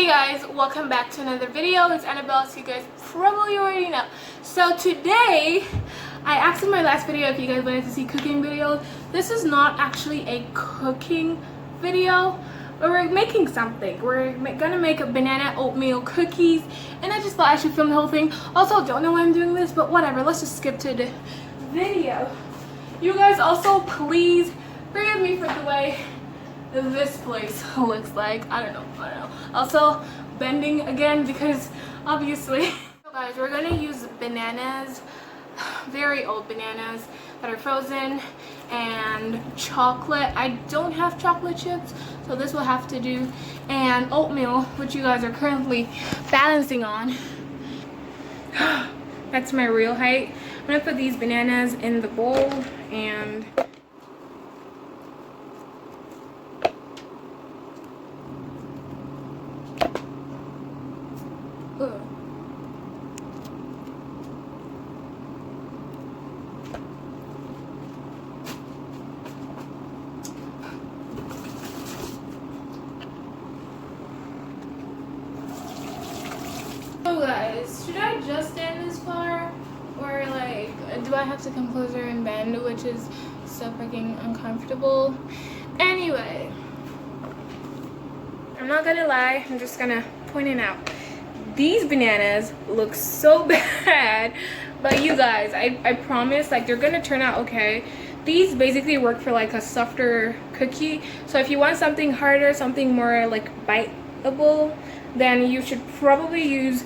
guys, welcome back to another video. It's Annabelle, so you guys probably already know. So today, I asked in my last video if you guys wanted to see cooking videos. This is not actually a cooking video, but we're making something. We're gonna make a banana oatmeal cookies, and I just thought I should film the whole thing. Also, don't know why I'm doing this, but whatever. Let's just skip to the video. You guys also please forgive me for the way this place looks like. I don't know. Also bending again because obviously. So guys, we're gonna use bananas, very old bananas that are frozen, and chocolate. I don't have chocolate chips, so this will have to do, and oatmeal, which you guys are currently balancing on. That's my real height. I'm gonna put these bananas in the bowl and so guys, should I just stand this far, or like do I have to come closer and bend, which is so freaking uncomfortable? Anyway, I'm not gonna lie, I'm just gonna point it out. These bananas look so bad, but you guys, I promise, like, they're gonna turn out okay. These basically work for like a softer cookie, so if you want something harder, something more like biteable, then you should probably use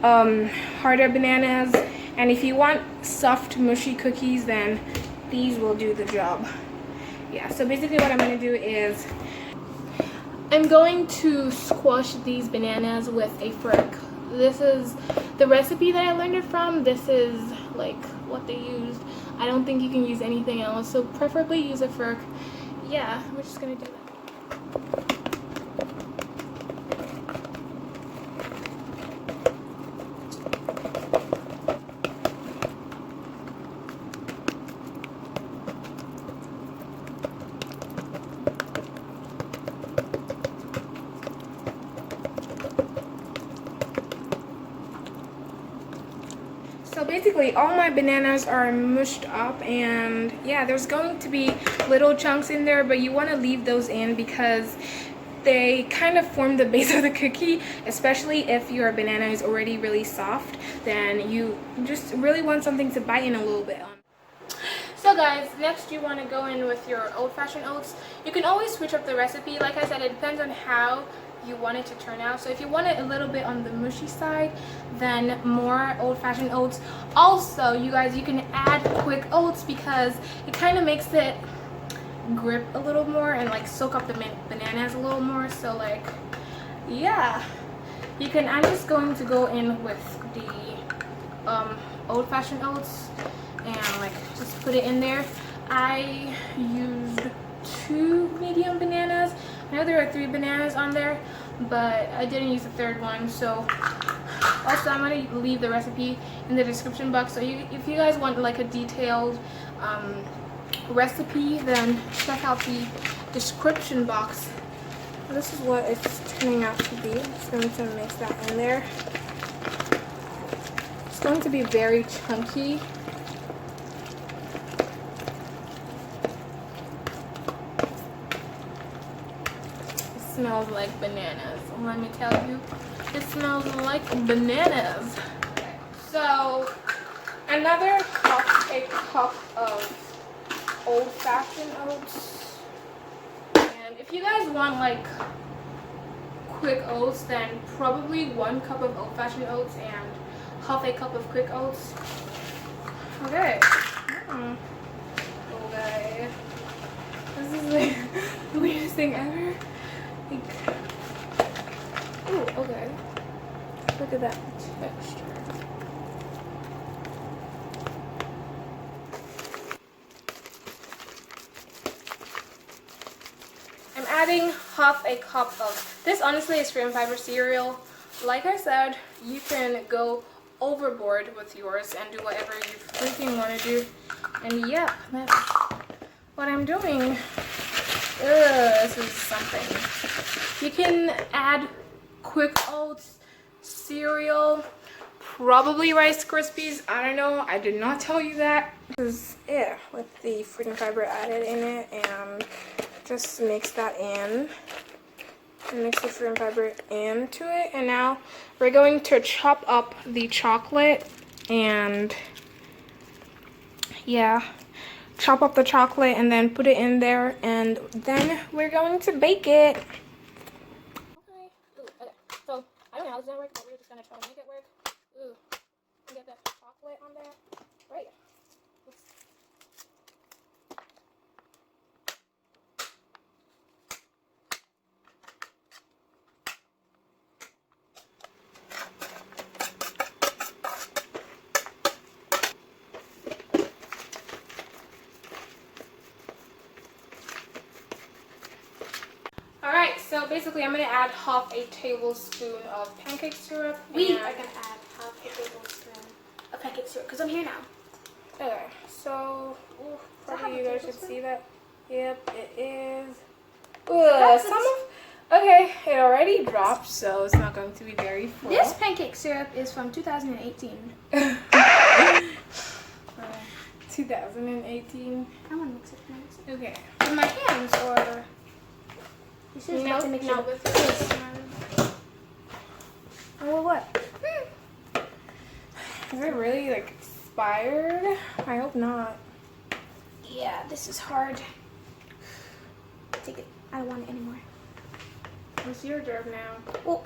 harder bananas. And if you want soft mushy cookies, then these will do the job. Yeah, so basically what I'm gonna do is I'm going to squash these bananas with a fork. This is the recipe that I learned it from. This is like what they used. I don't think you can use anything else, so preferably use a fork. Yeah, we're just gonna do that. So basically all my bananas are mushed up, and yeah, there's going to be little chunks in there, but you want to leave those in because they kind of form the base of the cookie, especially if your banana is already really soft. Then you just really want something to bite in a little bit on. So guys, next you want to go in with your old-fashioned oats. You can always switch up the recipe. Like I said, it depends on how you want it to turn out. So if you want it a little bit on the mushy side, then more old-fashioned oats. Also, you guys, you can add quick oats because it kind of makes it grip a little more and like soak up the bananas a little more. So like, yeah, you can. I'm just going to go in with the old-fashioned oats and like just put it in there. I used 2 medium bananas. I know there are 3 bananas on there, but I didn't use the 3rd one. So also I'm going to leave the recipe in the description box, so if you guys want like a detailed recipe, then check out the description box. This is what it's turning out to be. I'm just going to mix that in there. It's going to be very chunky. Smells like bananas. Let me tell you, it smells like bananas. So another a cup of old-fashioned oats, and if you guys want like quick oats, then probably 1 cup of old-fashioned oats and half a cup of quick oats. Okay. Okay. This is like the weirdest thing ever. Ooh, okay. Look at that texture. I'm adding half a cup of this. Honestly, is cream fiber cereal. Like I said, you can go overboard with yours and do whatever you freaking want to do. And yeah, that's what I'm doing. This is something. You can add quick oats, cereal, probably Rice Krispies. I don't know. I did not tell you that. This is it with the fruit fiber added in it, and just mix that in. Mix the fruit and fiber into it, and now we're going to chop up the chocolate, and yeah, chop up the chocolate and then put it in there, and then we're going to bake it. Okay. Okay. So I don't know how this is gonna work, but we're just gonna try to make it work. Ooh, get that chocolate on there, right? Alright, so basically I'm going to add half a tablespoon of pancake syrup. We are going to add half a tablespoon of pancake syrup because I'm here now. Okay, so probably you guys should see that. Yep, it is. Okay, it already dropped, so it's not going to be very full. This pancake syrup is from 2018. 2018. I want to mix it. Okay. With my hands, or you should have to mix it with this. Oh, what? Is it really like expired? I hope not. Yeah, this is hard. Take it. I don't want it anymore. It's your job now. Well,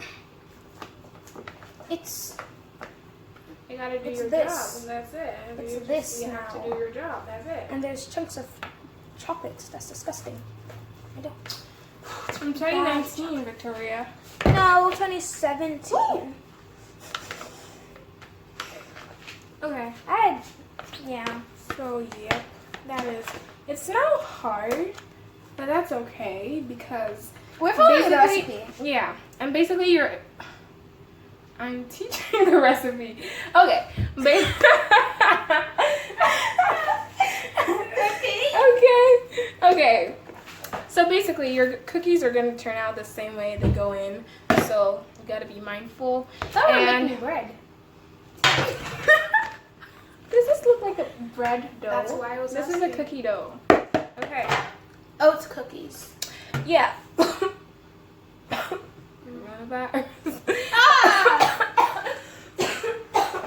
it's. You gotta do your this. job, and that's it. And It's you this you now. have to do your job. That's it. And there's chunks of chocolates. That's disgusting. I don't. It's from 2019, Victoria. No, 2017. Ooh. Okay. Yeah. So yeah, that is. It's not hard, but that's okay because we're following the recipe. Yeah, and basically I'm teaching the recipe. Okay. Okay. So basically, your cookies are gonna turn out the same way they go in. So you gotta be mindful. And making bread. Does this look like a bread dough? That's why I was This asking. is a cookie dough. Okay. Oats cookies. Yeah.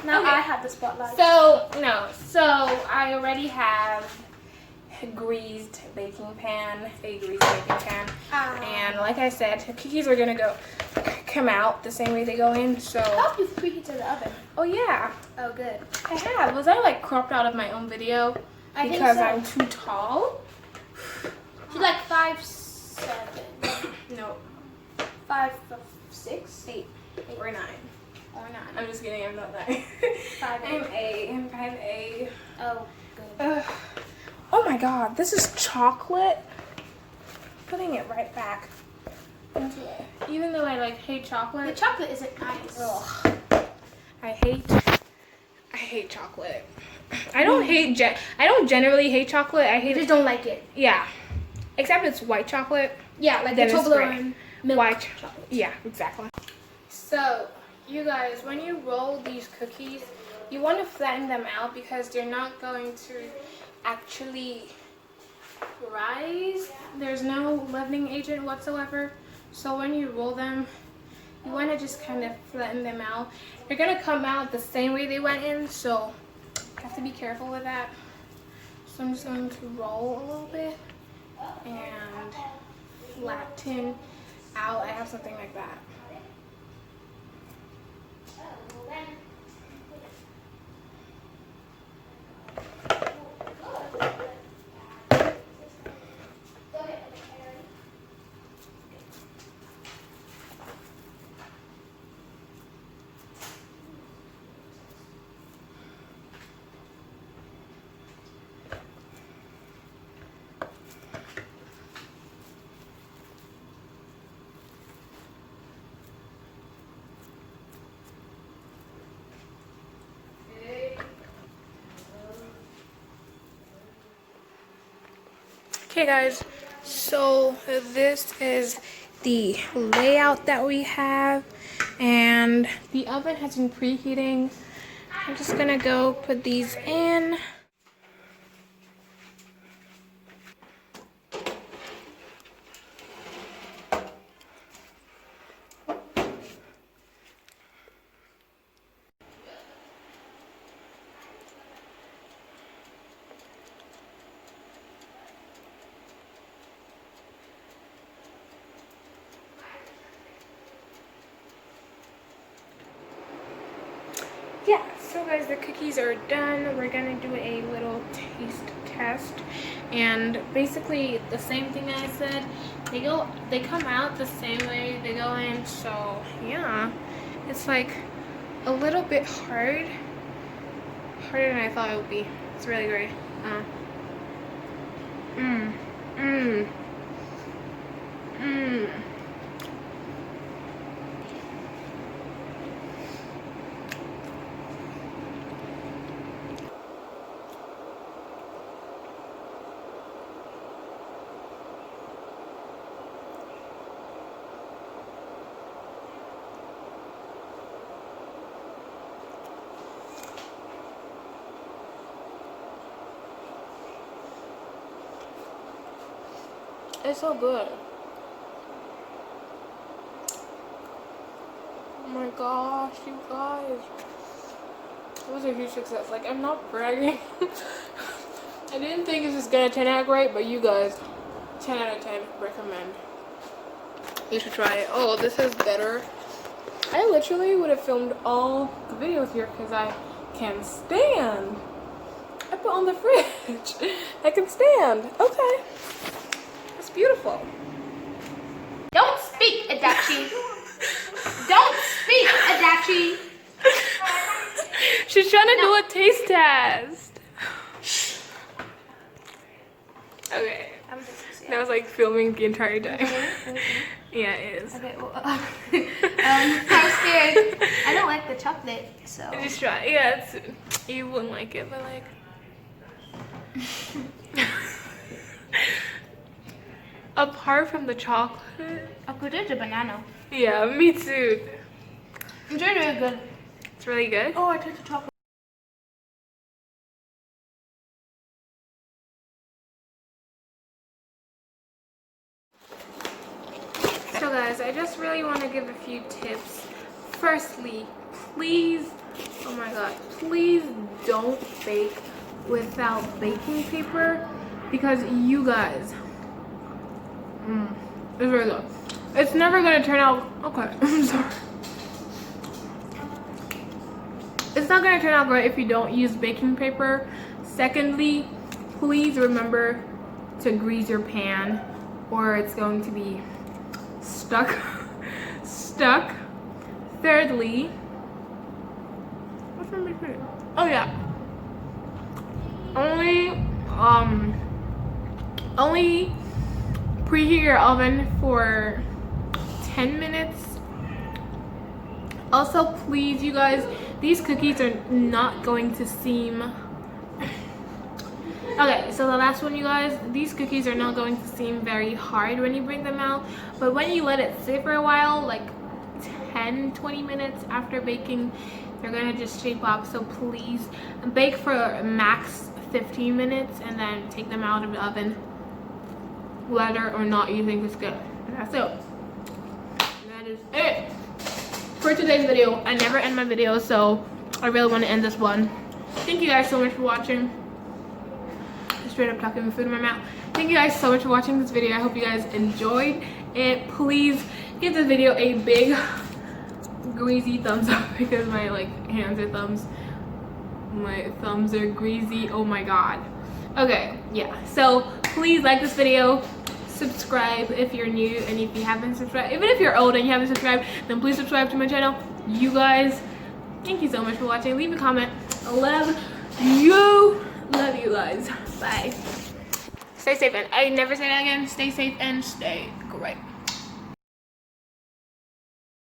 Now okay. I have the spotlight. So I already have a greased baking pan, and like I said, the cookies are gonna come out the same way they go in. So how have you preheated the oven? Oh yeah. Oh good. I have. Was I like cropped out of my own video because I'm too tall? You're like 5'7". No. 5'6", 8 or 9. Or 9. I'm just kidding. I'm not 9. 5'8". I'm 5'8". Oh good. Oh my God, this is chocolate. Putting it right back into it. Even though I like hate chocolate. The chocolate isn't nice. Ugh. I hate chocolate. I don't generally hate chocolate. I just don't like it. Yeah. Except it's white chocolate. Yeah, like the Toblerone milk white chocolate. Yeah, exactly. So, you guys, when you roll these cookies, you want to flatten them out because they're not going to actually rise. There's no leavening agent whatsoever. So when you roll them, you want to just kind of flatten them out. They're going to come out the same way they went in, so you have to be careful with that. So I'm just going to roll a little bit and flatten out. I have something like that. Okay guys, so this is the layout that we have. And the oven has been preheating. I'm just gonna go put these in. Yeah, so guys, the cookies are done. We're gonna do a little taste test, and basically the same thing that I said. They come out the same way they go in. So yeah, it's like a little bit harder than I thought it would be. It's really great. It's so good. Oh my gosh, you guys. It was a huge success. Like, I'm not bragging. I didn't think this was gonna turn out great, but you guys, 10 out of 10, recommend. You should try it. Oh, this is better. I literally would have filmed all the videos here because I can stand. I put on the fridge. I can stand. Okay. It's beautiful. Don't speak, Adachi. Don't speak, Adachi. She's trying to do a taste test. Okay. That was like filming the entire time. Yeah, it is. Okay, well, I'm scared. I don't like the chocolate, so. Just try. Yeah, you wouldn't like it, but like. Apart from the chocolate. I put it a banana. Yeah, me too. It's really good. It's really good. Oh, I took the chocolate. So guys, I just really want to give a few tips. Firstly, please, oh my god, please don't bake without baking paper, because you guys, it's really good. It's never gonna turn out, okay, I'm sorry. It's not gonna turn out great if you don't use baking paper. Secondly, please remember to grease your pan or it's going to be stuck. Thirdly, what's number 3? Oh yeah. Only preheat your oven for 10 minutes. Also, please, you guys, these cookies are not going to seem. Okay, so the last one, you guys, these cookies are not going to seem very hard when you bring them out, but when you let it sit for a while, like 10-20 minutes after baking, they're gonna just shape up. So please bake for max 15 minutes and then take them out of the oven, whether or not you think it's good. And that's it. That is it for today's video. I never end my videos, so I really want to end this one. Thank you guys so much for watching. Straight up talking with food in my mouth. Thank you guys so much for watching this video. I hope you guys enjoyed it. Please give this video a big greasy thumbs up because my hands are thumbs. My thumbs are greasy. Oh my god. Okay, yeah. So please like this video. Subscribe if you're new, and if you haven't subscribed, even if you're old and you haven't subscribed, then please subscribe to my channel. You guys, thank you so much for watching. Leave a comment. I love you. Love you guys. Bye. Stay safe, and I never say that again. Stay safe and stay great.